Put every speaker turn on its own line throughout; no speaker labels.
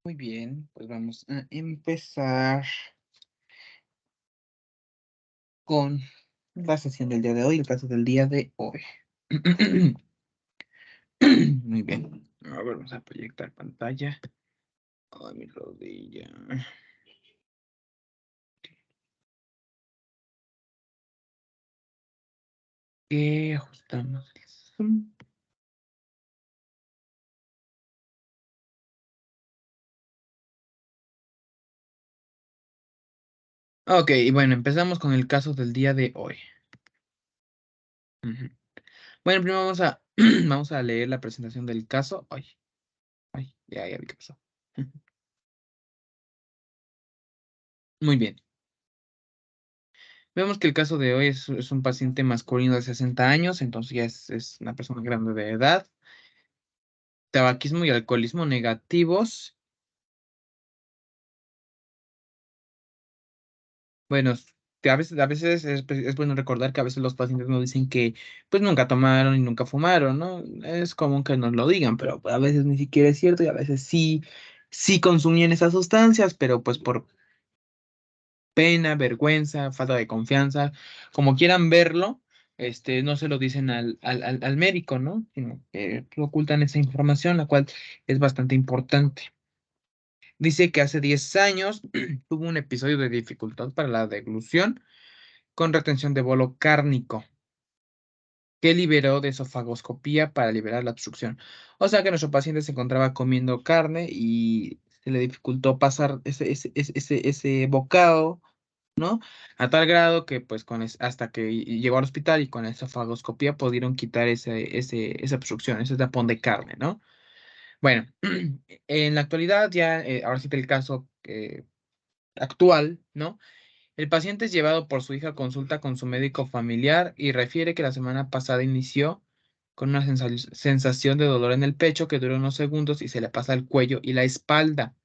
Muy bien, pues vamos a empezar con la sesión del día de hoy, el caso del día de hoy. Muy bien. A ver, vamos a proyectar pantalla. Ay, mi rodilla. Y ajustamos el zoom. Ok, y bueno, empezamos con el caso del día de hoy. Ujú. Bueno, primero vamos a leer la presentación del caso. Ay, ya vi qué pasó. Muy bien. Vemos que el caso de hoy es un paciente masculino de 60 años, entonces ya es una persona grande de edad. Tabaquismo y alcoholismo negativos. Bueno, que a veces es bueno recordar que a veces los pacientes nos dicen que pues nunca tomaron y nunca fumaron, ¿no? Es común que nos lo digan, pero a veces ni siquiera es cierto y a veces sí consumían esas sustancias, pero pues por pena, vergüenza, falta de confianza, como quieran verlo, no se lo dicen al médico, ¿no? Sino que ocultan esa información, la cual es bastante importante. Dice que hace 10 años tuvo un episodio de dificultad para la deglución con retención de bolo cárnico que liberó de esofagoscopía para liberar la obstrucción. O sea que nuestro paciente se encontraba comiendo carne y se le dificultó pasar ese bocado, ¿no? A tal grado que pues hasta que llegó al hospital y con esofagoscopía pudieron quitar esa obstrucción, ese tapón de carne, ¿no? Bueno, en la actualidad ya, ahora sí que el caso actual, ¿no? El paciente es llevado por su hija a consulta con su médico familiar y refiere que la semana pasada inició con una sensación de dolor en el pecho que dura unos segundos y se le pasa el cuello y la espalda.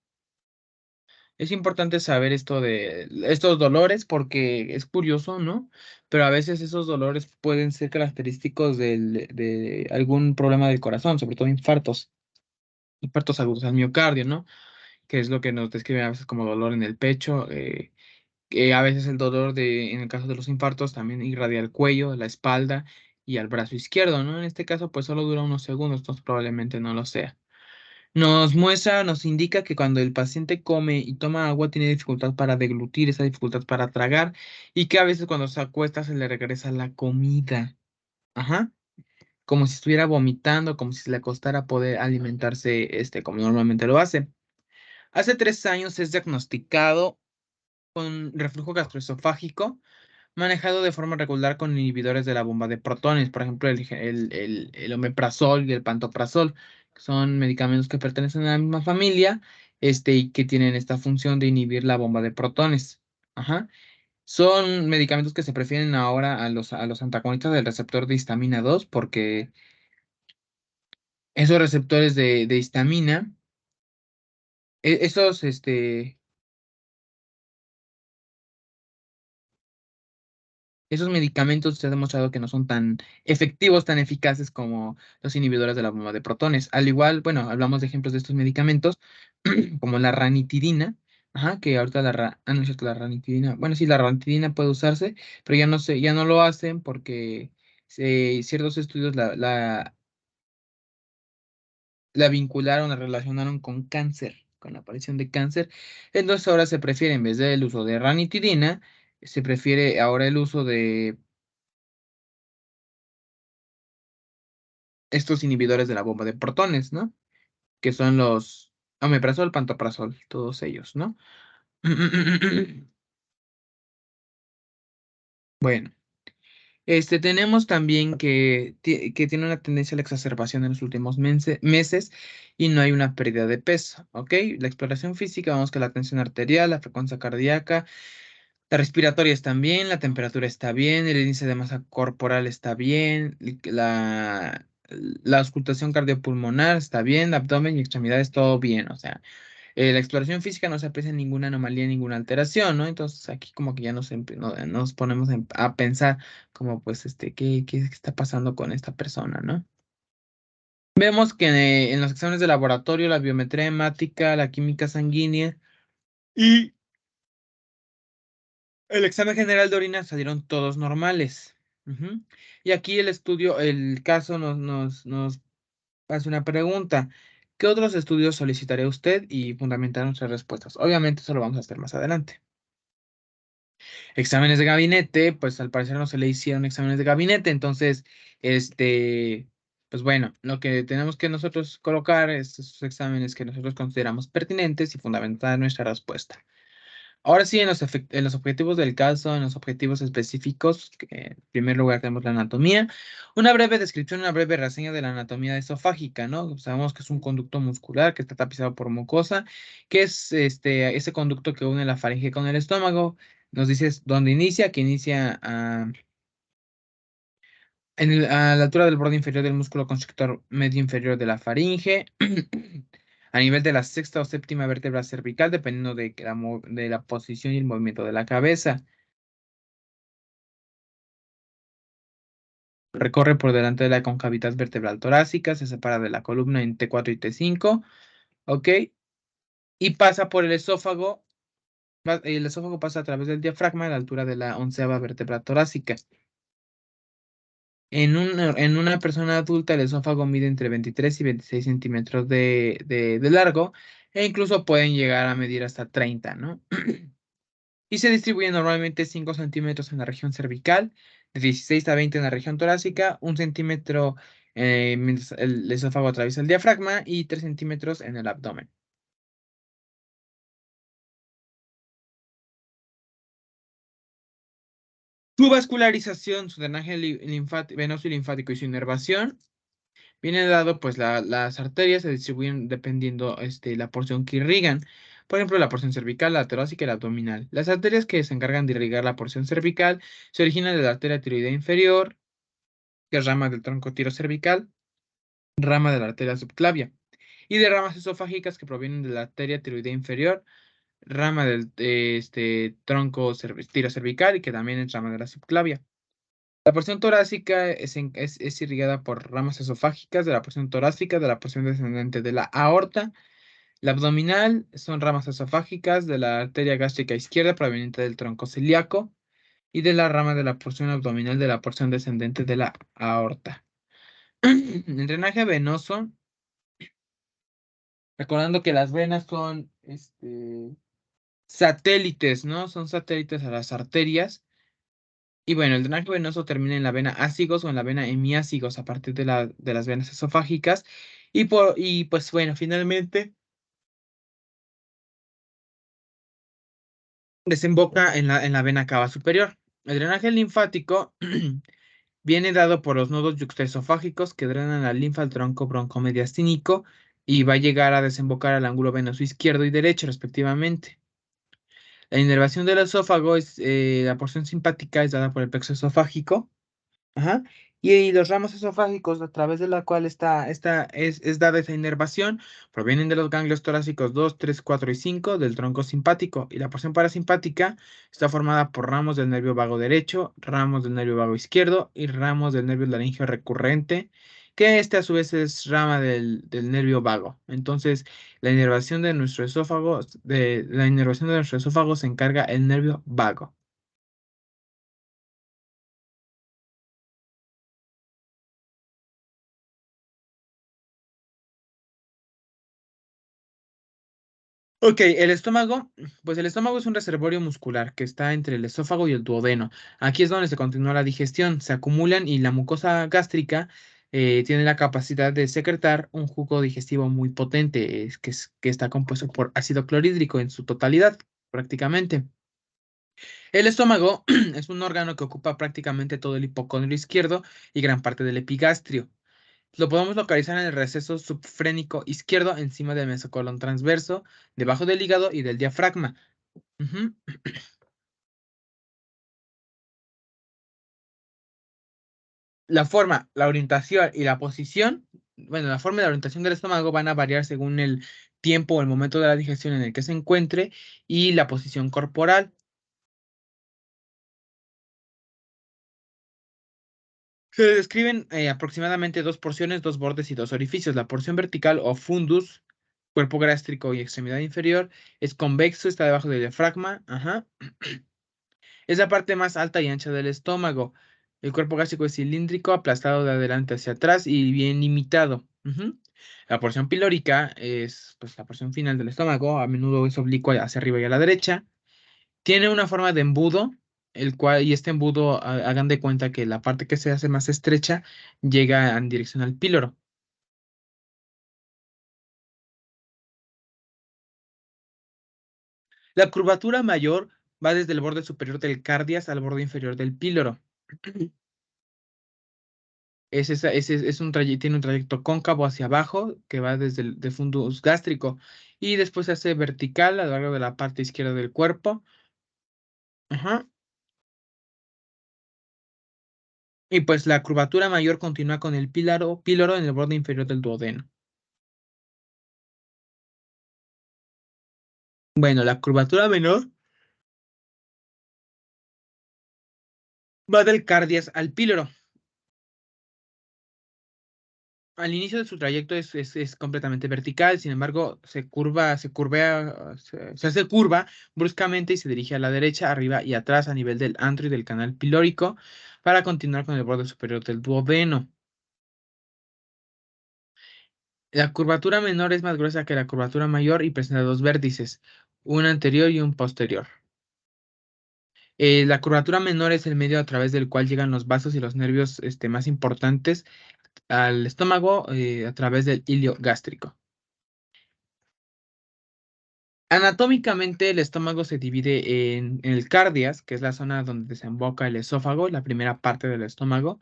Es importante saber esto de estos dolores porque es curioso, ¿no? Pero a veces esos dolores pueden ser característicos de algún problema del corazón, sobre todo infartos agudos al miocardio, ¿no? Que es lo que nos describen a veces como dolor en el pecho. Que a veces el dolor en el caso de los infartos también irradia al cuello, la espalda y al brazo izquierdo, ¿no? En este caso, pues solo dura unos segundos, entonces probablemente no lo sea. Nos indica que cuando el paciente come y toma agua tiene dificultad para deglutir, esa dificultad para tragar, y que a veces cuando se acuesta se le regresa la comida. Ajá. Como si estuviera vomitando, como si se le costara poder alimentarse, como normalmente lo hace. Hace 3 años es diagnosticado con reflujo gastroesofágico manejado de forma regular con inhibidores de la bomba de protones, por ejemplo, el omeprazol y el pantoprazol, que son medicamentos que pertenecen a la misma familia, y que tienen esta función de inhibir la bomba de protones. Ajá. Son medicamentos que se prefieren ahora a los antagonistas del receptor de histamina 2, porque esos receptores de histamina, esos, esos medicamentos se ha demostrado que no son tan efectivos, tan eficaces como los inhibidores de la bomba de protones. Al igual, bueno, hablamos de ejemplos de estos medicamentos, como la ranitidina, ajá, que ahorita no es cierto, la ranitidina, bueno, sí, la ranitidina puede usarse, pero ya no lo hacen porque ciertos estudios la vincularon, la relacionaron con cáncer, con la aparición de cáncer. Entonces ahora se prefiere, en vez del uso de ranitidina, se prefiere ahora el uso de estos inhibidores de la bomba de protones, ¿no? Que son los omeprazol, pantoprazol, todos ellos, ¿no? Bueno, tenemos también que tiene una tendencia a la exacerbación en los últimos meses y no hay una pérdida de peso, ¿ok? La exploración física, vamos que la tensión arterial, la frecuencia cardíaca, la respiratoria está bien, la temperatura está bien, el índice de masa corporal está bien, la auscultación cardiopulmonar está bien, abdomen y extremidades todo bien, o sea, la exploración física no se aprecia ninguna anomalía, ninguna alteración, ¿no? Entonces aquí como que ya nos ponemos a pensar como pues, ¿qué está pasando con esta persona, ¿no? Vemos que en los exámenes de laboratorio, la biometría hemática, la química sanguínea y el examen general de orina salieron todos normales. Ujú. Y aquí el estudio, el caso nos hace una pregunta. ¿Qué otros estudios solicitaría usted y fundamentar nuestras respuestas? Obviamente eso lo vamos a hacer más adelante. Exámenes de gabinete, pues al parecer no se le hicieron exámenes de gabinete, entonces, pues bueno, lo que tenemos que nosotros colocar es esos exámenes que nosotros consideramos pertinentes y fundamentar nuestra respuesta. Ahora sí, en los objetivos del caso, en los objetivos específicos, que en primer lugar tenemos la anatomía, una breve descripción, una breve reseña de la anatomía esofágica, ¿no? Sabemos que es un conducto muscular que está tapizado por mucosa, que es ese conducto que une la faringe con el estómago. Nos dices dónde inicia, que inicia a la altura del borde inferior del músculo constrictor medio inferior de la faringe. A nivel de la sexta o séptima vértebra cervical, dependiendo de la posición y el movimiento de la cabeza. Recorre por delante de la concavidad vertebral torácica, se separa de la columna en T4 y T5, ¿ok? Y pasa por el esófago. El esófago pasa a través del diafragma a la altura de la onceava vértebra torácica. En una persona adulta, el esófago mide entre 23 y 26 centímetros de largo e incluso pueden llegar a medir hasta 30, ¿no? Y se distribuye normalmente 5 centímetros en la región cervical, de 16 a 20 en la región torácica, 1 centímetro mientras el esófago atraviesa el diafragma y 3 centímetros en el abdomen. Su vascularización, su drenaje venoso y linfático y su inervación viene dado, pues las arterias se distribuyen dependiendo la porción que irrigan. Por ejemplo, la porción cervical, la torácica y la abdominal. Las arterias que se encargan de irrigar la porción cervical se originan de la arteria tiroidea inferior, que es rama del tronco tirocervical, rama de la arteria subclavia, y de ramas esofágicas que provienen de la arteria tiroidea inferior, rama del tronco tirocervical y que también es rama de la subclavia. La porción torácica es irrigada por ramas esofágicas de la porción torácica, de la porción descendente de la aorta. La abdominal son ramas esofágicas de la arteria gástrica izquierda proveniente del tronco celíaco y de la rama de la porción abdominal de la porción descendente de la aorta. El drenaje venoso, recordando que las venas son satélites, ¿no? Son satélites a las arterias. Y bueno, el drenaje venoso termina en la vena ácigos o en la vena hemiácigos a partir de las venas esofágicas. Y pues bueno, finalmente desemboca en la vena cava superior. El drenaje linfático viene dado por los nodos yuxtaesofágicos que drenan la linfa al tronco broncomediastínico y va a llegar a desembocar al ángulo venoso izquierdo y derecho, respectivamente. La inervación del esófago es la porción simpática es dada por el plexo esofágico. Ajá. Y los ramos esofágicos a través de la cual es dada esa inervación provienen de los ganglios torácicos 2, 3, 4 y 5 del tronco simpático y la porción parasimpática está formada por ramos del nervio vago derecho, ramos del nervio vago izquierdo y ramos del nervio laringeo recurrente, que este a su vez es rama del nervio vago. Entonces, la inervación de nuestro esófago se encarga el nervio vago. Ok, pues el estómago es un reservorio muscular que está entre el esófago y el duodeno. Aquí es donde se continúa la digestión, se acumulan y la mucosa gástrica tiene la capacidad de secretar un jugo digestivo muy potente, que está compuesto por ácido clorhídrico en su totalidad, prácticamente. El estómago es un órgano que ocupa prácticamente todo el hipocondrio izquierdo y gran parte del epigastrio. Lo podemos localizar en el receso subfrénico izquierdo, encima del mesocolon transverso, debajo del hígado y del diafragma. Ujú. La forma, la orientación y la posición, bueno, la forma y la orientación del estómago van a variar según el tiempo o el momento de la digestión en el que se encuentre y la posición corporal. Se describen aproximadamente dos porciones, dos bordes y dos orificios. La porción vertical o fundus, cuerpo gástrico y extremidad inferior, es convexo, está debajo del diafragma. Ajá. Es la parte más alta y ancha del estómago. El cuerpo gástrico es cilíndrico, aplastado de adelante hacia atrás y bien limitado. Ujú. La porción pilórica es pues, la porción final del estómago, a menudo es oblicua hacia arriba y a la derecha. Tiene una forma de embudo, el cual, y este embudo, hagan de cuenta que la parte que se hace más estrecha llega en dirección al píloro. La curvatura mayor va desde el borde superior del cardias al borde inferior del píloro. Es un tiene un trayecto cóncavo hacia abajo que va desde el de fundus gástrico y después se hace vertical a lo largo de la parte izquierda del cuerpo. Ajá. Y pues la curvatura mayor continúa con el píloro en el borde inferior del duodeno. Bueno, la curvatura menor va del cardias al píloro. Al inicio de su trayecto es completamente vertical, sin embargo, se hace curva bruscamente y se dirige a la derecha, arriba y atrás a nivel del antro y del canal pilórico para continuar con el borde superior del duodeno. La curvatura menor es más gruesa que la curvatura mayor y presenta dos vértices, un anterior y un posterior. La curvatura menor es el medio a través del cual llegan los vasos y los nervios más importantes al estómago a través del hilio gástrico. Anatómicamente, el estómago se divide en el cardias, que es la zona donde desemboca el esófago, la primera parte del estómago,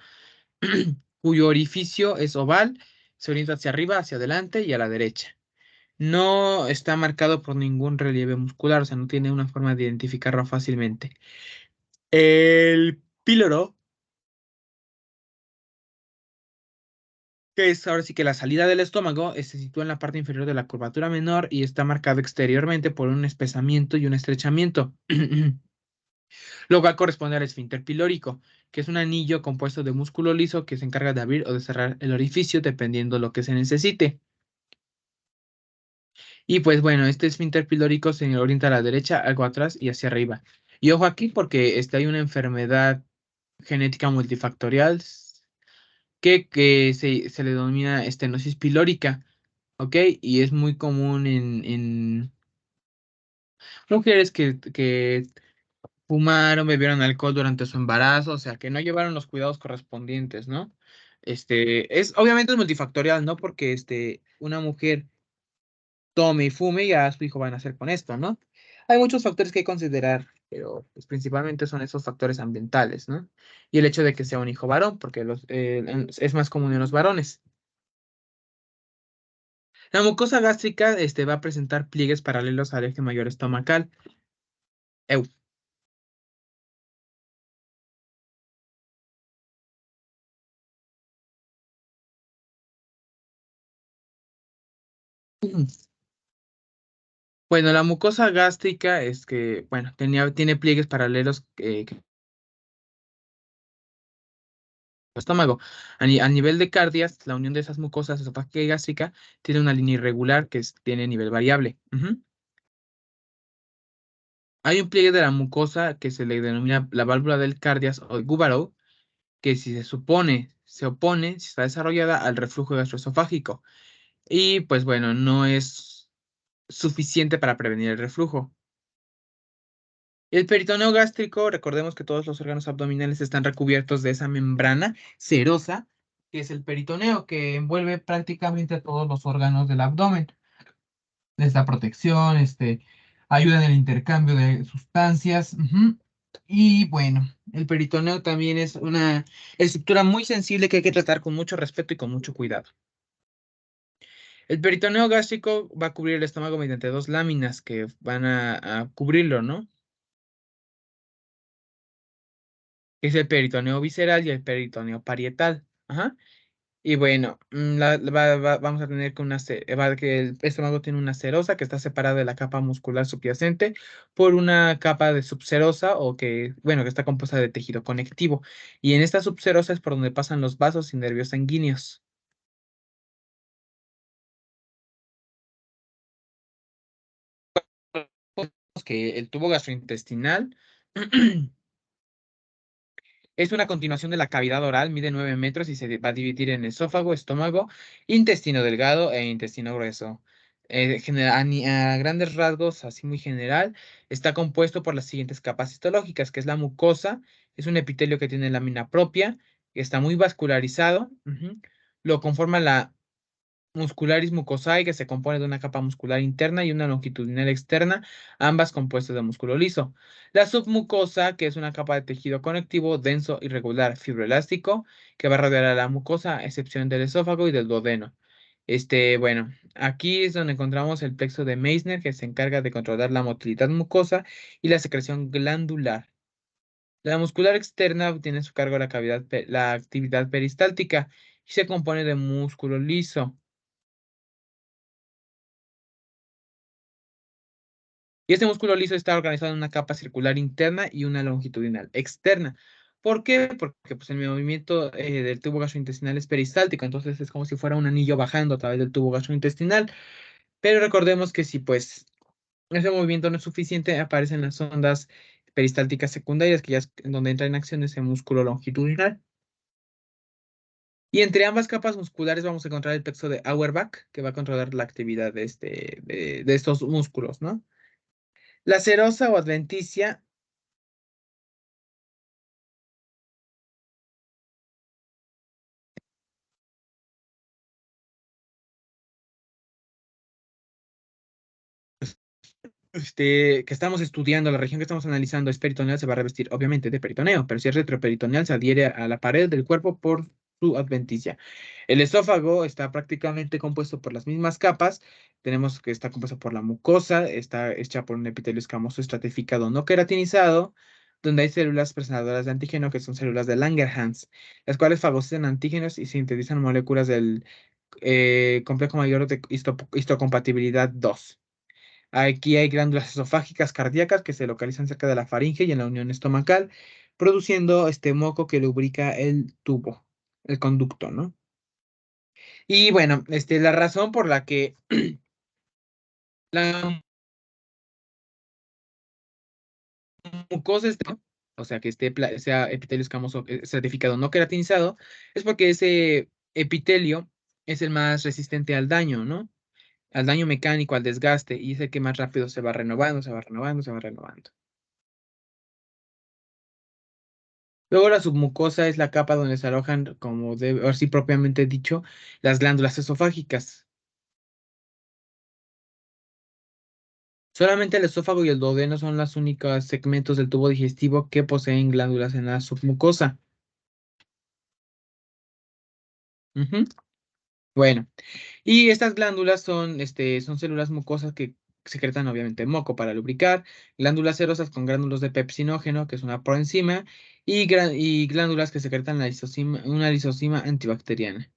cuyo orificio es oval, se orienta hacia arriba, hacia adelante y a la derecha. No está marcado por ningún relieve muscular, o sea, no tiene una forma de identificarlo fácilmente. El píloro, que es ahora sí que la salida del estómago, se sitúa en la parte inferior de la curvatura menor y está marcado exteriormente por un espesamiento y un estrechamiento. Lo cual corresponde al esfínter pilórico, que es un anillo compuesto de músculo liso que se encarga de abrir o de cerrar el orificio dependiendo lo que se necesite. Y pues bueno, este esfínter pilórico se orienta a la derecha, algo atrás y hacia arriba. Y ojo aquí porque hay una enfermedad genética multifactorial que se le denomina estenosis pilórica, ¿ok? Y es muy común en mujeres que fumaron, bebieron alcohol durante su embarazo, o sea, que no llevaron los cuidados correspondientes, ¿no? Obviamente es multifactorial, ¿no? Porque una mujer tome y fume, ya su hijo va a nacer con esto, ¿no? Hay muchos factores que considerar, pero pues, principalmente son esos factores ambientales, ¿no? Y el hecho de que sea un hijo varón, porque es más común en los varones. La mucosa gástrica, va a presentar pliegues paralelos al eje mayor estomacal. Eu. Bueno, la mucosa gástrica es que, bueno, tiene pliegues paralelos que el estómago. A nivel de cardias, la unión de esas mucosas esofágica y gástrica tiene una línea irregular tiene nivel variable. Ujú. Hay un pliegue de la mucosa que se le denomina la válvula del cardias o Gubaro, que si se opone, si está desarrollada al reflujo gastroesofágico. Y pues bueno, no es suficiente para prevenir el reflujo. El peritoneo gástrico, recordemos que todos los órganos abdominales están recubiertos de esa membrana serosa, que es el peritoneo, que envuelve prácticamente todos los órganos del abdomen. Les da protección, ayuda en el intercambio de sustancias. Ujú. Y bueno, el peritoneo también es una estructura muy sensible que hay que tratar con mucho respeto y con mucho cuidado. El peritoneo gástrico va a cubrir el estómago mediante dos láminas que van a cubrirlo, ¿no? Es el peritoneo visceral y el peritoneo parietal. Ajá. Y bueno, vamos a tener que, que el estómago tiene una serosa que está separada de la capa muscular subyacente por una capa de subserosa o que, bueno, que está compuesta de tejido conectivo. Y en esta subserosa es por donde pasan los vasos y nervios sanguíneos. Que el tubo gastrointestinal es una continuación de la cavidad oral, mide 9 metros y se va a dividir en esófago, estómago, intestino delgado e intestino grueso. A grandes rasgos, así muy general, está compuesto por las siguientes capas histológicas, que es la mucosa, es un epitelio que tiene lámina propia, que está muy vascularizado, lo conforma la muscularis mucosae, que se compone de una capa muscular interna y una longitudinal externa, ambas compuestas de músculo liso. La submucosa, que es una capa de tejido conectivo denso, irregular, fibroelástico, que va a rodear a la mucosa, a excepción del esófago y del duodeno. Bueno, aquí es donde encontramos el plexo de Meissner, que se encarga de controlar la motilidad mucosa y la secreción glandular. La muscular externa tiene a su cargo la actividad peristáltica y se compone de músculo liso. Y este músculo liso está organizado en una capa circular interna y una longitudinal externa. ¿Por qué? Porque pues, el movimiento del tubo gastrointestinal es peristáltico, entonces es como si fuera un anillo bajando a través del tubo gastrointestinal. Pero recordemos que si pues ese movimiento no es suficiente, aparecen las ondas peristálticas secundarias, que ya es en donde entra en acción ese músculo longitudinal. Y entre ambas capas musculares vamos a encontrar el plexo de Auerbach, que va a controlar la actividad de estos músculos, ¿no? La serosa o adventicia. Que estamos estudiando, la región que estamos analizando es peritoneal, se va a revestir obviamente de peritoneo, pero si es retroperitoneal, se adhiere a la pared del cuerpo por su adventicia. El esófago está prácticamente compuesto por las mismas capas. Tenemos que está compuesto por la mucosa, está hecha por un epitelio escamoso estratificado no queratinizado, donde hay células presentadoras de antígeno, que son células de Langerhans, las cuales fagocitan antígenos y sintetizan moléculas del complejo mayor de histocompatibilidad 2. Aquí hay glándulas esofágicas cardíacas que se localizan cerca de la faringe y en la unión estomacal, produciendo este moco que lubrica el tubo, el conducto, ¿no? Y bueno, la razón por la que la mucosa o sea, que sea epitelio escamoso certificado no queratinizado, es porque ese epitelio es el más resistente al daño, ¿no? Al daño mecánico, al desgaste, y es el que más rápido se va renovando, se va renovando, se va renovando. Luego la submucosa es la capa donde se alojan, como debe, así propiamente dicho, las glándulas esofágicas. Solamente el esófago y el duodeno son los únicos segmentos del tubo digestivo que poseen glándulas en la submucosa. Ujú. Bueno, y estas glándulas son células mucosas que secretan obviamente moco para lubricar, glándulas serosas con gránulos de pepsinógeno, que es una proenzima, y glándulas que secretan una lisozima antibacteriana.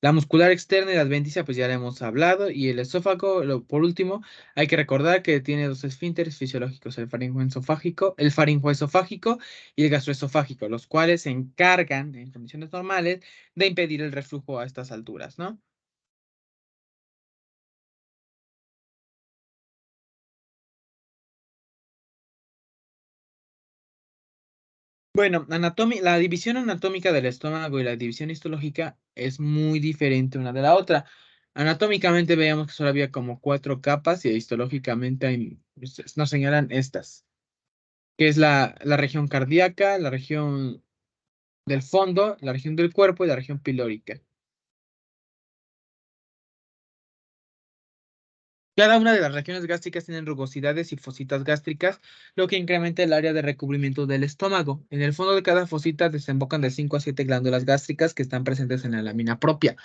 La muscular externa y la adventicia, pues ya la hemos hablado. Y el esófago, por último, hay que recordar que tiene dos esfínteres fisiológicos, el faringoesofágico y el gastroesofágico, los cuales se encargan, en condiciones normales, de impedir el reflujo a estas alturas, ¿no? Bueno, la división anatómica del estómago y la división histológica es muy diferente una de la otra. Anatómicamente veíamos que solo había como cuatro capas y histológicamente nos señalan estas, que es la región cardíaca, la región del fondo, la región del cuerpo y la región pilórica. Cada una de las regiones gástricas tienen rugosidades y fositas gástricas, lo que incrementa el área de recubrimiento del estómago. En el fondo de cada fosita desembocan de 5 a 7 glándulas gástricas que están presentes en la lámina propia.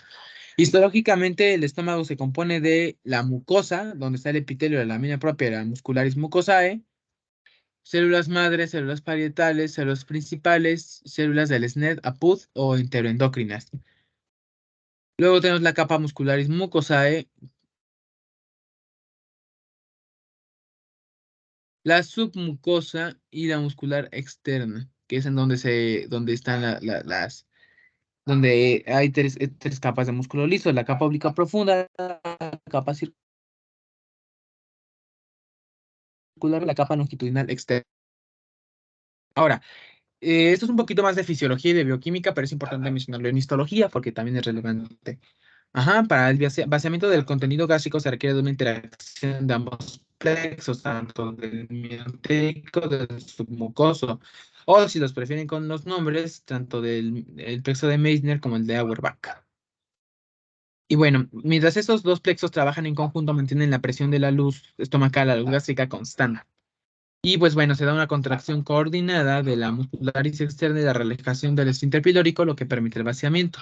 Histológicamente, el estómago se compone de la mucosa, donde está el epitelio de la lámina propia, la muscularis mucosae, Células madres, células parietales, células principales, células del SNED, APUD o enteroendocrinas. Luego tenemos la capa muscularis mucosae, la submucosa y la muscular externa, que es en donde donde están donde hay tres capas de músculo liso, la capa oblicuo profunda, la capa circular y la capa longitudinal externa. Ahora, esto es un poquito más de fisiología y de bioquímica, pero es importante mencionarlo en histología porque también es relevante. Ajá, para el vaciamiento del contenido gástrico se requiere de una interacción de ambos plexos, tanto del miotérico del submucoso, o si los prefieren con los nombres, tanto del el plexo de Meissner como el de Auerbach. Y bueno, mientras estos dos plexos trabajan en conjunto, mantienen la presión de la luz estomacal, la luz gástrica constante. Y pues bueno, se da una contracción coordinada de la muscularis externa y la relajación del esfínter pilórico, lo que permite el vaciamiento.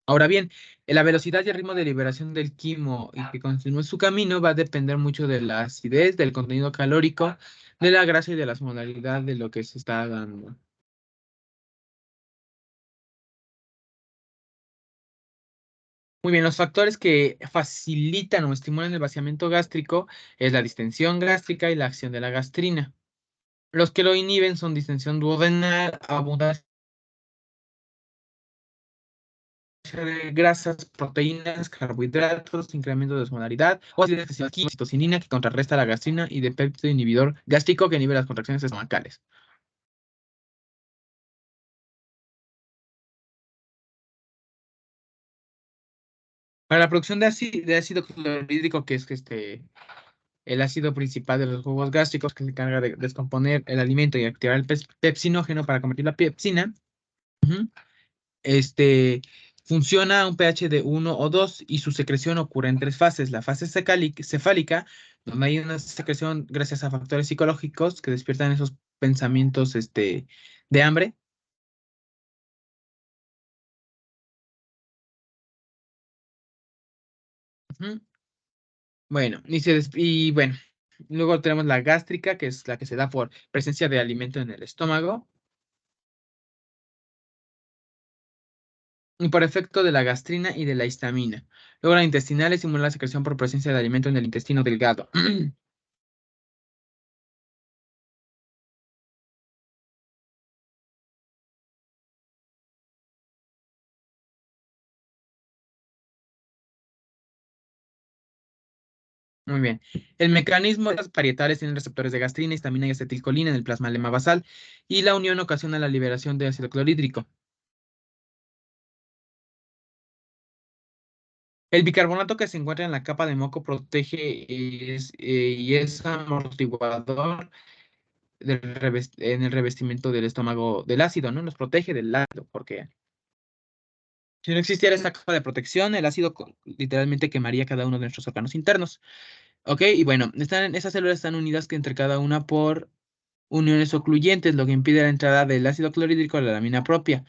Ahora bien, la velocidad y el ritmo de liberación del quimo y que continúe su camino va a depender mucho de la acidez, del contenido calórico, de la grasa y de la osmolaridad de lo que se está dando. Muy bien, los factores que facilitan o estimulan el vaciamiento gástrico es la distensión gástrica y la acción de la gastrina. Los que lo inhiben son distensión duodenal, abundancia de grasas, proteínas, carbohidratos, incremento de osmolaridad, o acidez excesiva, citocinina que contrarresta la gastrina y de péptido inhibidor gástrico que inhibe las contracciones estomacales. Para la producción de ácido clorhídrico, que es el ácido principal de los jugos gástricos que se encarga de descomponer el alimento y activar el pepsinógeno para convertir la pepsina, ujú, este, funciona a un pH de 1 o 2 y su secreción ocurre en tres fases. La fase cefálica, donde hay una secreción gracias a factores psicológicos que despiertan esos pensamientos de hambre. Ujú. Bueno, y bueno, luego tenemos la gástrica, que es la que se da por presencia de alimento en el estómago. Y por efecto de la gastrina y de la histamina. Luego la intestinal estimula la secreción por presencia de alimento en el intestino delgado. Muy bien. El mecanismo de las parietales tienen receptores de gastrina, histamina y acetilcolina en el plasma basal y la unión ocasiona la liberación de ácido clorhídrico. El bicarbonato que se encuentra en la capa de moco protege y es amortiguador en el revestimiento del estómago del ácido, ¿no? Nos protege del ácido, porque si no existiera esta capa de protección, el ácido literalmente quemaría cada uno de nuestros órganos internos. Ok, y bueno, estas células están unidas entre cada una por uniones ocluyentes, lo que impide la entrada del ácido clorhídrico a la lámina propia.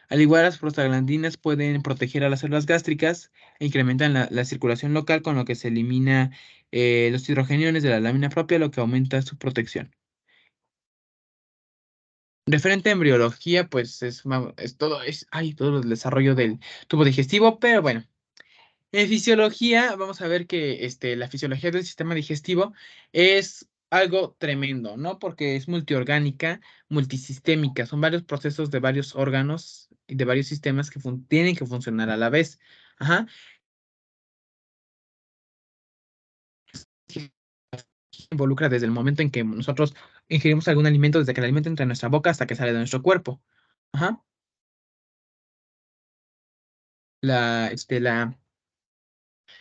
Al igual, las prostaglandinas pueden proteger a las células gástricas e incrementan la circulación local, con lo que se elimina los hidrogeniones de la lámina propia, lo que aumenta su protección. Referente a embriología, pues todo el desarrollo del tubo digestivo, pero bueno. En fisiología, vamos a ver que la fisiología del sistema digestivo es algo tremendo, ¿no? Porque es multiorgánica, multisistémica. Son varios procesos de varios órganos y de varios sistemas que tienen que funcionar a la vez. Ajá. Involucra desde el momento en que nosotros ingerimos algún alimento, desde que el alimento entra en nuestra boca hasta que sale de nuestro cuerpo. Ajá. La, este, la,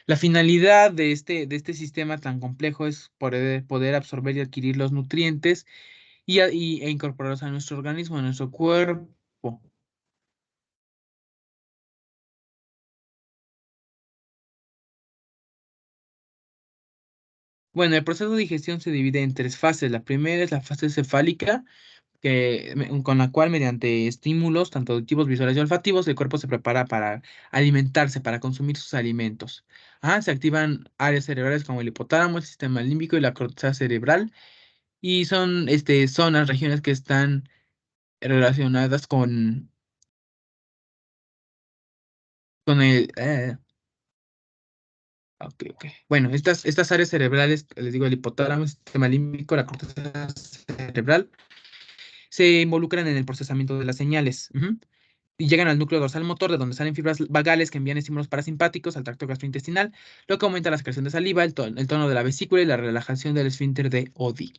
la finalidad de este sistema tan complejo es poder absorber y adquirir los nutrientes e incorporarlos a nuestro organismo, a nuestro cuerpo. Bueno, el proceso de digestión se divide en tres fases. La primera es la fase cefálica, con la cual mediante estímulos, tanto auditivos, visuales y olfativos, el cuerpo se prepara para alimentarse, para consumir sus alimentos. Se activan áreas cerebrales como el hipotálamo, el sistema límbico y la corteza cerebral, y son zonas, regiones que están relacionadas con el... ok, ok. Bueno, estas áreas cerebrales, les digo, el hipotálamo, el sistema límbico, la corteza cerebral, se involucran en el procesamiento de las señales. Ujú. Y llegan al núcleo dorsal motor, de donde salen fibras vagales que envían estímulos parasimpáticos al tracto gastrointestinal, lo que aumenta la secreción de saliva, el tono de la vesícula y la relajación del esfínter de Oddi.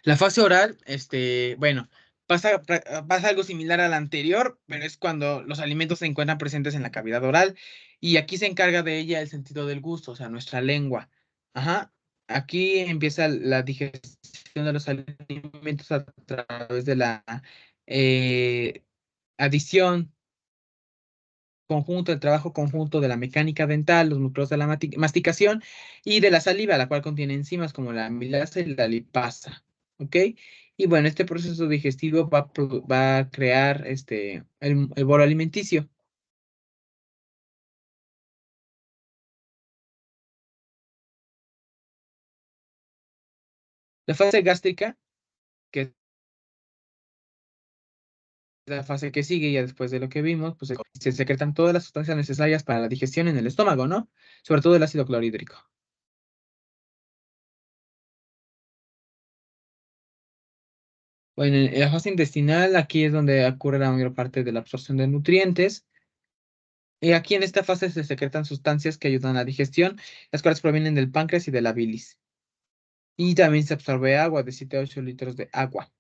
La fase oral, bueno, pasa algo similar a la anterior, pero es cuando los alimentos se encuentran presentes en la cavidad oral y aquí se encarga de ella el sentido del gusto, o sea, nuestra lengua. Ajá. Aquí empieza la digestión de los alimentos a través de la eh, adición conjunto, el trabajo conjunto de la mecánica dental, los núcleos de la masticación y de la saliva, la cual contiene enzimas como la amilasa y la lipasa. ¿Ok? Y bueno, este proceso digestivo va a crear el bolo alimenticio. La fase gástrica, que es la fase que sigue ya después de lo que vimos, pues se secretan todas las sustancias necesarias para la digestión en el estómago, ¿no? Sobre todo el ácido clorhídrico. Bueno, en la fase intestinal, aquí es donde ocurre la mayor parte de la absorción de nutrientes. Y aquí en esta fase se secretan sustancias que ayudan a la digestión, las cuales provienen del páncreas y de la bilis. Y también se absorbe agua, de 7 a 8 litros de agua.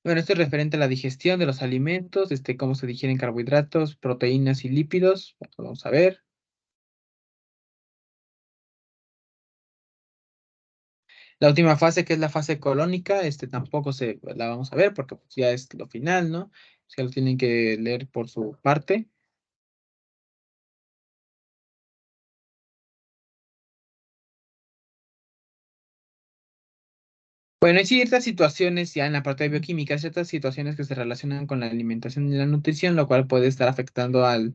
Bueno, esto es referente a la digestión de los alimentos, cómo se digieren carbohidratos, proteínas y lípidos. Vamos a ver. La última fase, que es la fase colónica, tampoco la vamos a ver porque pues, ya es lo final, ¿no? Se lo tienen que leer por su parte. Bueno, hay ciertas situaciones ya en la parte de bioquímica, ciertas situaciones que se relacionan con la alimentación y la nutrición, lo cual puede estar afectando al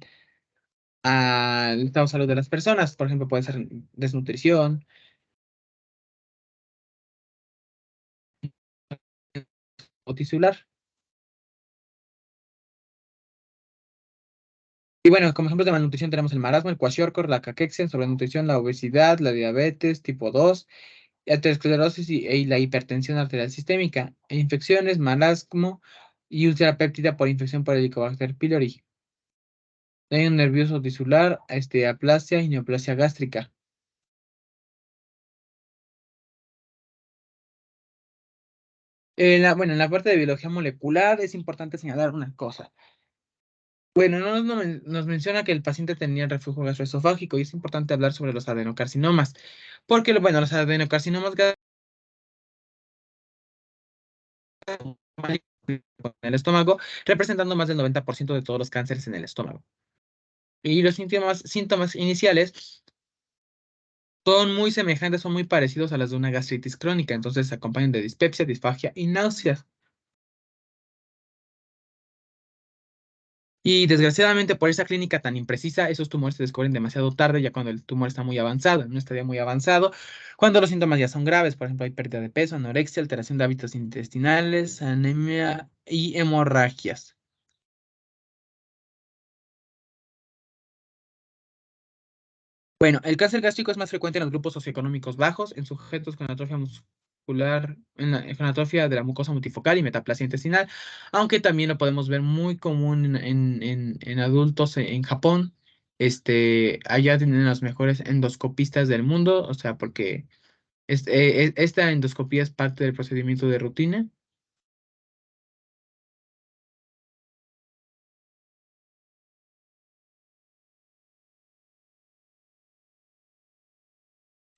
estado de salud de las personas. Por ejemplo, puede ser desnutrición o tisular. Y bueno, como ejemplos de malnutrición tenemos el marasmo, el kwashiorkor, la caquexia, sobrenutrición, la obesidad, la diabetes tipo 2, la aterosclerosis y la hipertensión arterial sistémica, e infecciones, marasmo y úlcera péptida por infección por Helicobacter pylori. Daño nervioso tisular, aplasia y neoplasia gástrica. Bueno, en la parte de biología molecular es importante señalar una cosa. Bueno, nos menciona que el paciente tenía reflujo gastroesofágico y es importante hablar sobre los adenocarcinomas, porque bueno, los adenocarcinomas en el estómago, representando más del 90% de todos los cánceres en el estómago. Y los síntomas iniciales son muy semejantes, son muy parecidos a las de una gastritis crónica, entonces se acompañan de dispepsia, disfagia y náuseas. Y desgraciadamente por esa clínica tan imprecisa, esos tumores se descubren demasiado tarde, ya cuando el tumor está muy avanzado, en un estadio muy avanzado, cuando los síntomas ya son graves, por ejemplo, hay pérdida de peso, anorexia, alteración de hábitos intestinales, anemia y hemorragias. Bueno, el cáncer gástrico es más frecuente en los grupos socioeconómicos bajos, en sujetos con atrofia muscular, con atrofia de la mucosa multifocal y metaplasia intestinal, aunque también lo podemos ver muy común en adultos en Japón. Allá tienen los mejores endoscopistas del mundo, o sea, porque esta endoscopía es parte del procedimiento de rutina.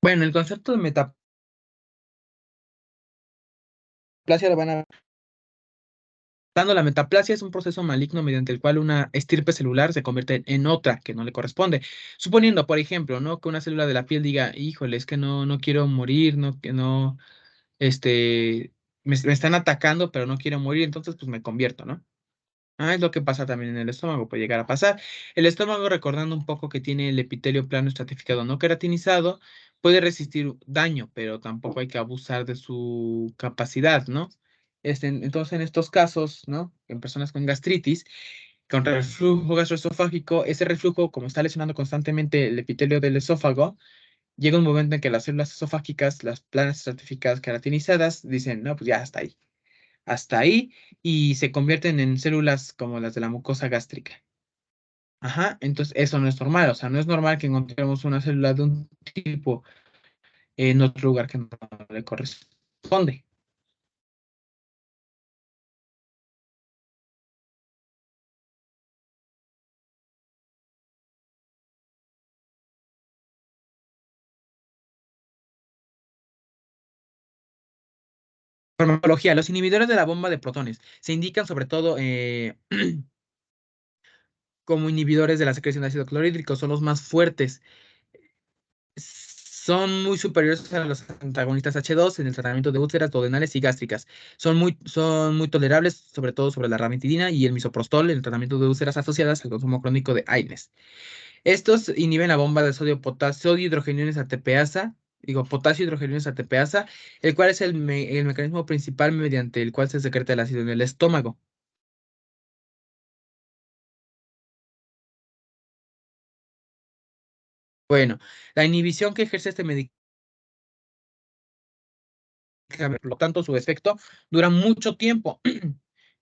Bueno, el concepto de metaplasia lo van a La metaplasia es un proceso maligno mediante el cual una estirpe celular se convierte en otra que no le corresponde. Suponiendo, por ejemplo, ¿no? Que una célula de la piel diga, híjole, es que no quiero morir, no, que no, me están atacando, pero no quiero morir, entonces pues me convierto, ¿no? Ah, es lo que pasa también en el estómago, puede llegar a pasar. El estómago, recordando un poco que tiene el epitelio plano estratificado no queratinizado, puede resistir daño, pero tampoco hay que abusar de su capacidad, ¿no? Entonces, en estos casos, ¿no? En personas con gastritis, con reflujo gastroesofágico, ese reflujo, como está lesionando constantemente el epitelio del esófago, llega un momento en que las células esofágicas, las planas estratificadas queratinizadas, dicen, no, pues ya hasta ahí, y se convierten en células como las de la mucosa gástrica. Ajá, entonces eso no es normal, o sea, no es normal que encontremos una célula de un tipo en otro lugar que no le corresponde. Farmacología, los inhibidores de la bomba de protones se indican sobre todo como inhibidores de la secreción de ácido clorhídrico, son los más fuertes. Son muy superiores a los antagonistas H2 en el tratamiento de úlceras duodenales y gástricas. Son muy tolerables, sobre todo sobre la ranitidina y el misoprostol en el tratamiento de úlceras asociadas al consumo crónico de AINES. Estos inhiben la bomba de sodio hidrogeniones ATPasa, digo, potasio hidrogeniones ATPasa, el cual es el mecanismo principal mediante el cual se secreta el ácido en el estómago. Bueno, la inhibición que ejerce este medicamento, por lo tanto, su efecto dura mucho tiempo,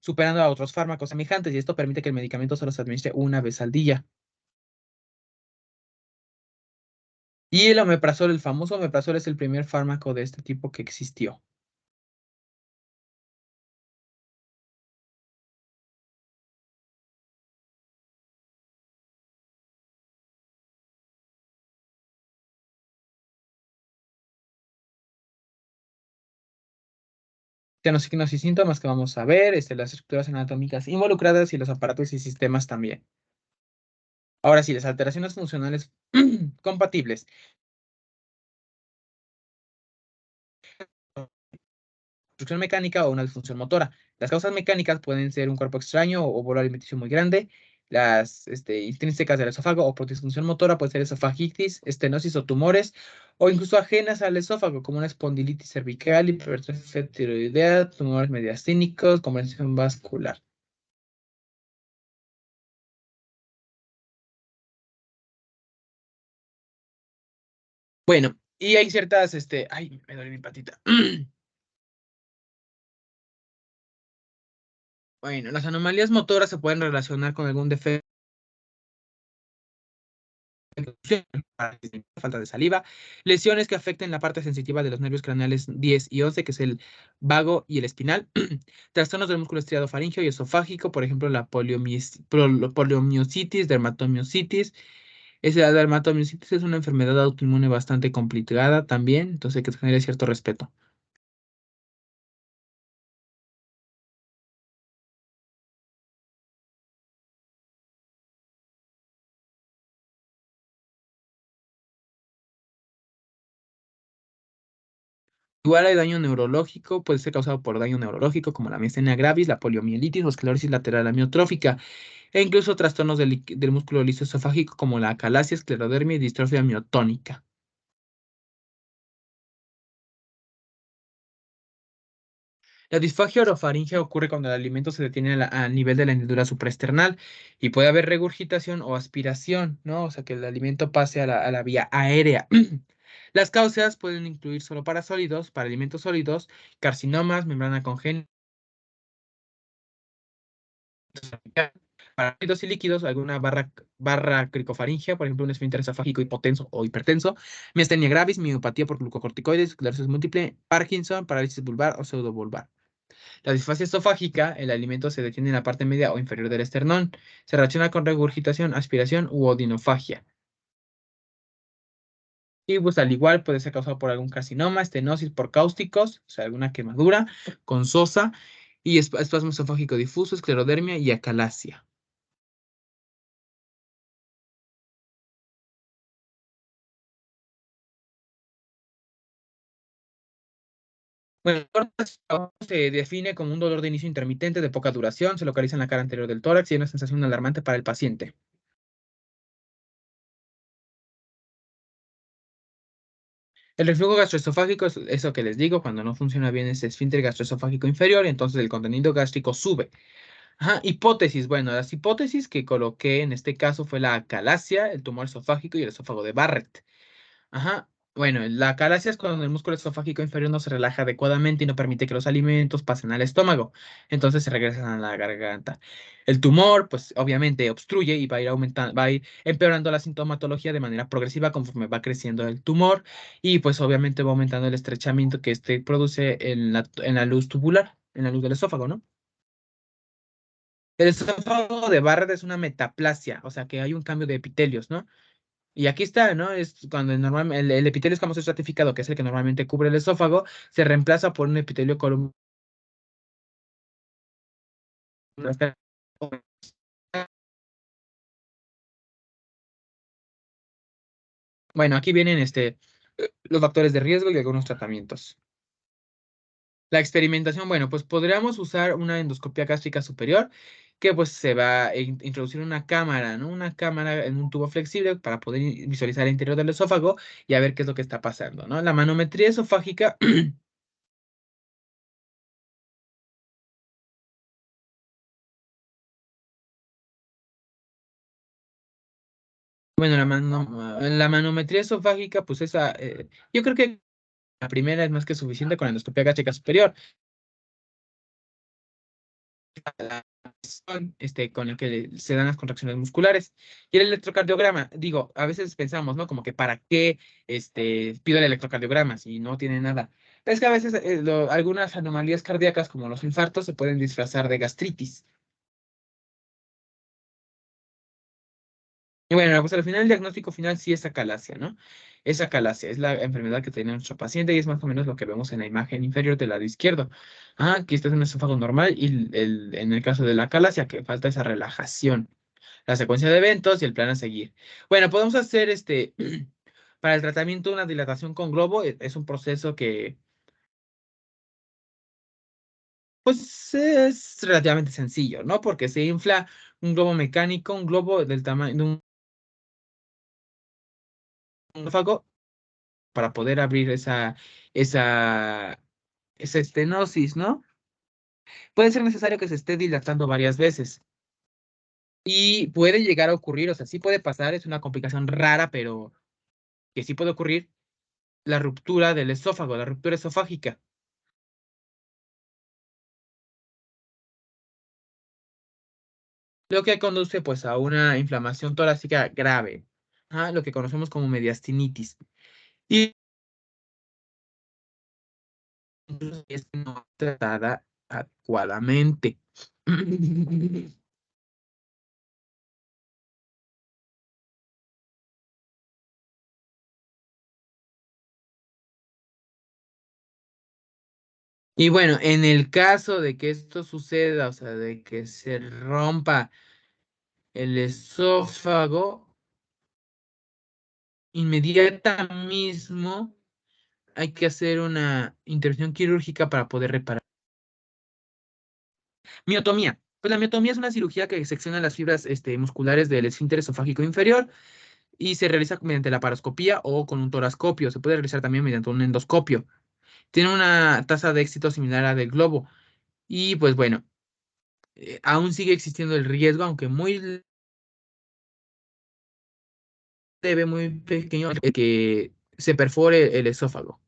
superando a otros fármacos semejantes, y esto permite que el medicamento solo se administre una vez al día. Y el omeprazol, el famoso omeprazol, es el primer fármaco de este tipo que existió. Tiene los signos y síntomas que vamos a ver, las estructuras anatómicas involucradas y los aparatos y sistemas también. Ahora sí, las alteraciones funcionales compatibles. Disfunción mecánica o una disfunción motora. Las causas mecánicas pueden ser un cuerpo extraño o bolo alimenticio muy grande. Las intrínsecas del esófago o por disfunción motora puede ser esofagitis, estenosis o tumores, o incluso ajenas al esófago, como una espondilitis cervical, hipertrofia tiroidea, tumores mediastínicos, compresión vascular. Bueno, y hay ciertas, ay, me duele mi patita. Bueno, las anomalías motoras se pueden relacionar con algún defecto, falta de saliva, lesiones que afecten la parte sensitiva de los nervios craneales 10 y 11, que es el vago y el espinal, trastornos del músculo estriado faríngeo y esofágico, por ejemplo, la poliomiositis, dermatomiositis. Esa dermatomiositis es una enfermedad autoinmune bastante complicada también, entonces hay que tener cierto respeto. Igual hay daño neurológico, puede ser causado por daño neurológico como la miastenia gravis, la poliomielitis o esclerosis lateral amiotrófica, e incluso trastornos del músculo liso esofágico como la acalasia, esclerodermia y distrofia miotónica. La disfagia orofaringea ocurre cuando el alimento se detiene a nivel de la hendidura supraesternal y puede haber regurgitación o aspiración, ¿no? O sea, que el alimento pase a la vía aérea. Las causas pueden incluir solo para sólidos, para alimentos sólidos, carcinomas, membrana congénita, para sólidos y líquidos, alguna barra cricofaringea, por ejemplo, un esfínter esofágico hipotenso o hipertenso, miastenia gravis, miopatía por glucocorticoides, esclerosis múltiple, Parkinson, parálisis vulvar o pseudovulvar. La disfasia esofágica, el alimento se detiene en la parte media o inferior del esternón. Se relaciona con regurgitación, aspiración u odinofagia. Y pues al igual puede ser causado por algún carcinoma, estenosis por cáusticos, o sea, alguna quemadura con sosa. y espasmo esofágico difuso, esclerodermia y acalasia. Bueno, el tórax se define como un dolor de inicio intermitente de poca duración, se localiza en la cara anterior del tórax y es una sensación alarmante para el paciente. El reflujo gastroesofágico es eso que les digo, cuando no funciona bien ese esfínter gastroesofágico inferior, entonces el contenido gástrico sube. Ajá, hipótesis. Bueno, las hipótesis que coloqué en este caso fue la acalasia, el tumor esofágico y el esófago de Barrett. Ajá. Bueno, la calasia es cuando el músculo esofágico inferior no se relaja adecuadamente y no permite que los alimentos pasen al estómago. Entonces se regresan a la garganta. El tumor, pues obviamente obstruye y va a ir aumentando, va a ir empeorando la sintomatología de manera progresiva conforme va creciendo el tumor y pues obviamente va aumentando el estrechamiento que este produce en la luz tubular, en la luz del esófago, ¿no? El esófago de Barrett es una metaplasia, o sea que hay un cambio de epitelios, ¿no? Y aquí está, ¿no? Es cuando el epitelio escamoso estratificado, que es el que normalmente cubre el esófago, se reemplaza por un epitelio columnar. Bueno, aquí vienen los factores de riesgo y algunos tratamientos. La experimentación, bueno, pues podríamos usar una endoscopia gástrica superior, que pues se va a introducir una cámara, ¿no? Una cámara en un tubo flexible para poder visualizar el interior del esófago y a ver qué es lo que está pasando, ¿no? La manometría esofágica. Bueno, la manometría esofágica, pues esa, yo creo que la primera es más que suficiente con la endoscopia gástrica superior, con el que se dan las contracciones musculares. Y el electrocardiograma, digo, a veces pensamos, ¿no? Como que para qué pido el electrocardiograma si no tiene nada. Es que a veces algunas anomalías cardíacas, como los infartos, se pueden disfrazar de gastritis. Y bueno, pues al final el diagnóstico final sí es acalasia, ¿no? Es acalasia, es la enfermedad que tiene nuestro paciente y es más o menos lo que vemos en la imagen inferior del lado izquierdo. Ah, aquí está en un esófago normal y en el caso de la acalasia, que falta esa relajación, la secuencia de eventos y el plan a seguir. Bueno, podemos hacer para el tratamiento una dilatación con globo, es un proceso que pues es relativamente sencillo, ¿no? Porque se infla un globo mecánico, un globo del tamaño de un esófago para poder abrir esa, esa estenosis, ¿no? Puede ser necesario que se esté dilatando varias veces y puede llegar a ocurrir, o sea, sí puede pasar, es una complicación rara, pero que sí puede ocurrir, la ruptura del esófago, la ruptura esofágica, lo que conduce pues a una inflamación torácica grave, lo que conocemos como mediastinitis. Y es no tratada adecuadamente. Y bueno, en el caso de que esto suceda, o sea, de que se rompa el esófago, inmediata mismo hay que hacer una intervención quirúrgica para poder reparar. Miotomía. Pues la miotomía es una cirugía que secciona las fibras musculares del esfínter esofágico inferior y se realiza mediante la paroscopía o con un torascopio. Se puede realizar también mediante un endoscopio. Tiene una tasa de éxito similar a la del globo. Y pues bueno, aún sigue existiendo el riesgo, aunque muy leve, muy pequeño, que se perfore el esófago.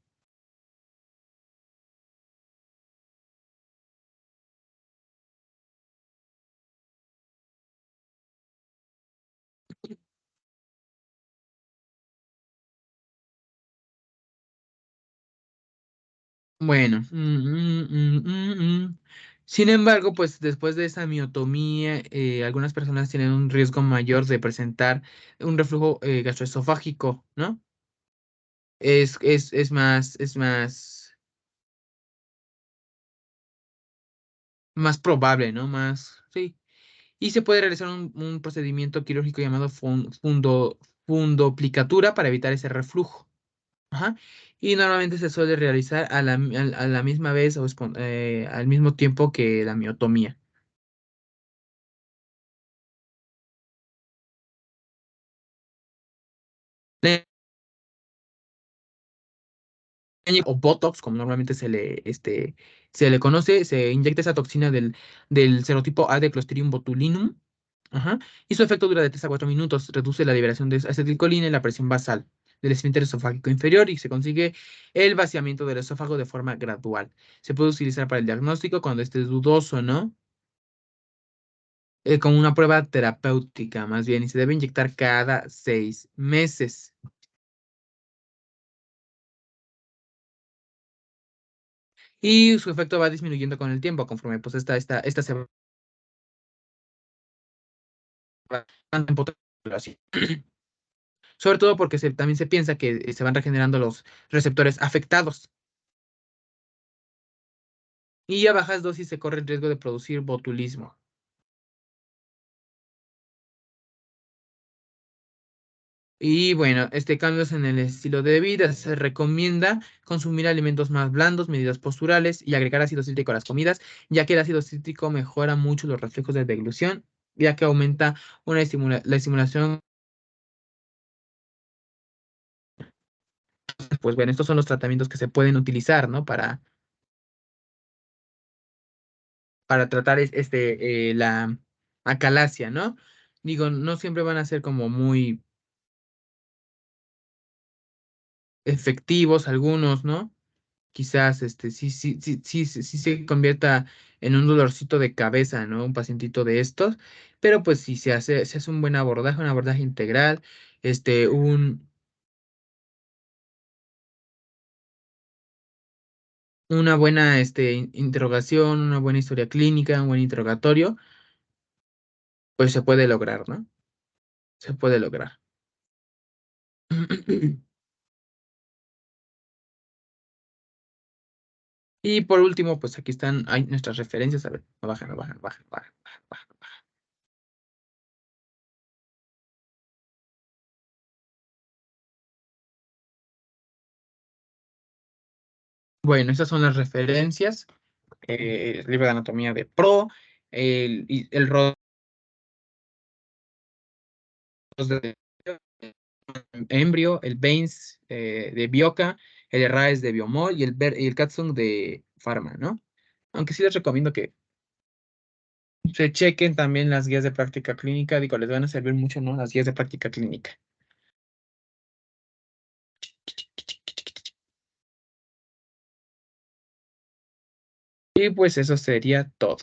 Bueno, sin embargo, pues después de esa miotomía, algunas personas tienen un riesgo mayor de presentar un reflujo gastroesofágico, ¿no? Es más más probable, ¿no? Más, sí. Y se puede realizar un procedimiento quirúrgico llamado fundoplicatura para evitar ese reflujo. Ajá. Y normalmente se suele realizar a la misma vez o al mismo tiempo que la miotomía. O Botox, como normalmente se le conoce, se inyecta esa toxina del serotipo A de Clostridium botulinum. Ajá, y su efecto dura de 3 a 4 minutos, reduce la liberación de acetilcolina y la presión basal del esfínter esofágico inferior y se consigue el vaciamiento del esófago de forma gradual. Se puede utilizar para el diagnóstico cuando esté dudoso, ¿no? Como una prueba terapéutica, más bien, y se debe inyectar cada 6 meses. Y su efecto va disminuyendo con el tiempo, conforme pues esta se va en potencia. Sobre todo porque también se piensa que se van regenerando los receptores afectados. Y a bajas dosis se corre el riesgo de producir botulismo. Y bueno, cambios en el estilo de vida. Se recomienda consumir alimentos más blandos, medidas posturales y agregar ácido cítrico a las comidas, ya que el ácido cítrico mejora mucho los reflejos de deglución, ya que aumenta la estimulación. Pues bueno, estos son los tratamientos que se pueden utilizar, ¿no? Para tratar la acalasia, ¿no? Digo, no siempre van a ser como muy efectivos algunos, ¿no? Quizás sí se convierta en un dolorcito de cabeza, ¿no? Un pacientito de estos, pero pues si se hace un abordaje integral, este, un, una buena interrogación, una buena historia clínica, un buen interrogatorio, pues se puede lograr, ¿no? Se puede lograr. Y por último, pues aquí están nuestras referencias. A ver, no bajan, no bajan, bajan, bajan, bajan, bajan, bajan. Bueno, estas son las referencias. El libro de anatomía de Pro, el Rodos de Embrio, el Baines de Bioca, el Erraes de Biomol y el Katsung de Pharma, ¿no? Aunque sí les recomiendo que se chequen también las guías de práctica clínica. Digo, les van a servir mucho, ¿no? Las guías de práctica clínica. Y pues eso sería todo.